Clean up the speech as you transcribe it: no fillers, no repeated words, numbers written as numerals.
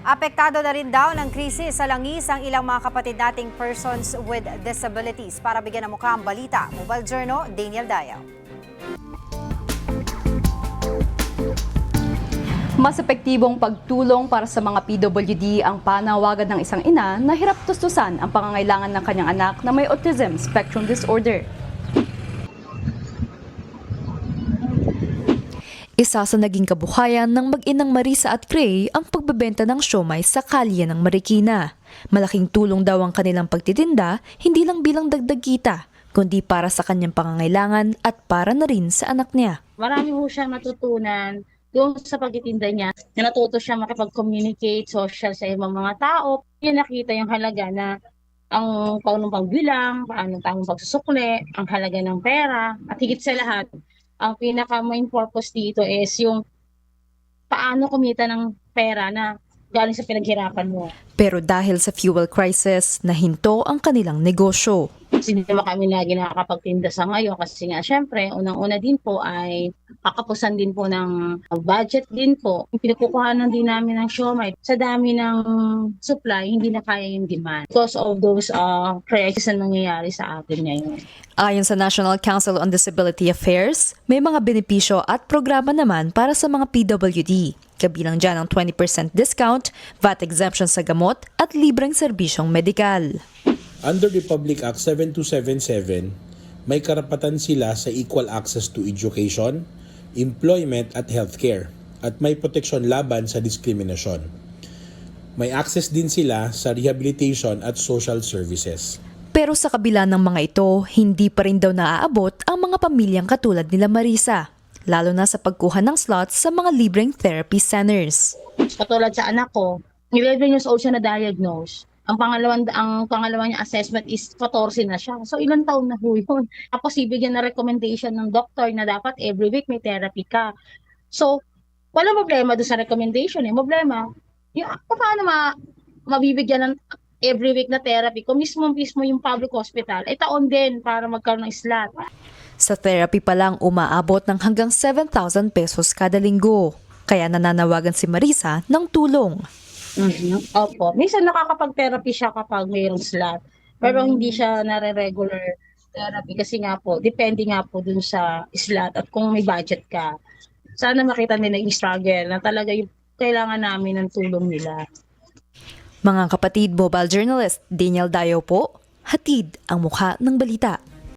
Apektado na rin daw ng krisis sa langis ang ilang mga kapatid nating persons with disabilities. Para bigyan ng mukha ang balita, Mobile Journal, Daniel Dayaw. Mas epektibong pagtulong para sa mga PWD ang panawagan ng isang ina na hirap tustusan ang pangangailangan ng kanyang anak na may autism spectrum disorder. Isa sa naging kabuhayan ng mag-inang Marisa at Gray ang pagbebenta ng siomai sa kalye ng Marikina. Malaking tulong daw ang kanilang pagtitinda, hindi lang bilang dagdag kita, kundi para sa kanyang pangangailangan at para na rin sa anak niya. Marami po siyang natutunan doon sa pagtitinda niya. Natuto siya makipag-communicate, social sa ibang mga tao. Yan nakita yung halaga na ang paunong pagbilang, paano tamang pagsusukli, ang halaga ng pera, at higit sa lahat, ang pinaka-main purpose dito is yung paano kumita ng pera na galing sa pinaghirapan mo. Pero dahil sa fuel crisis, nahinto ang kanilang negosyo. Kasi hindi naman kami lagi nakakapagtinda sa ngayon kasi nga syempre, unang-una din po ay kakapusan din po ng budget din po. Pinukukuhanan din namin ng siomai. Sa dami ng supply, hindi na kaya yung demand because of those crisis na nangyayari sa atin ngayon. Ayon sa National Council on Disability Affairs, may mga benepisyo at programa naman para sa mga PWD. Kabilang dyan ang 20% discount, VAT exemption sa gamot at libreng serbisyong medikal. Under Republic Act 7277, may karapatan sila sa equal access to education, employment at healthcare, at may proteksyon laban sa diskriminasyon. May access din sila sa rehabilitation at social services. Pero sa kabila ng mga ito, hindi pa rin daw naaabot ang mga pamilyang katulad nila Marisa, lalo na sa pagkuha ng slots sa mga libreng therapy centers. Katulad sa anak ko, 11 years old siya na-diagnose. Ang pangalawa niya assessment is 14 na siya. So ilang taon na ho yun. Tapos ibigyan na recommendation ng doctor na dapat every week may therapy ka. So walang problema doon sa recommendation. Problema, yung, paano mabibigyan ng every week na therapy kung mismo yung public hospital, ay taon din para magkaroon ng slot. Sa therapy pa lang umaabot ng hanggang 7,000 pesos kada linggo. Kaya nananawagan si Marisa ng tulong. Opo. Minsan nakakapag-therapy siya kapag mayroong slot. Pero hindi siya nare-regular therapy kasi nga po, depende nga po dun sa slot at kung may budget ka. Sana makita nila yung struggle na talaga yung kailangan namin ng tulong nila. Mga kapatid, mobile journalist Daniel Dayaw po, hatid ang mukha ng balita.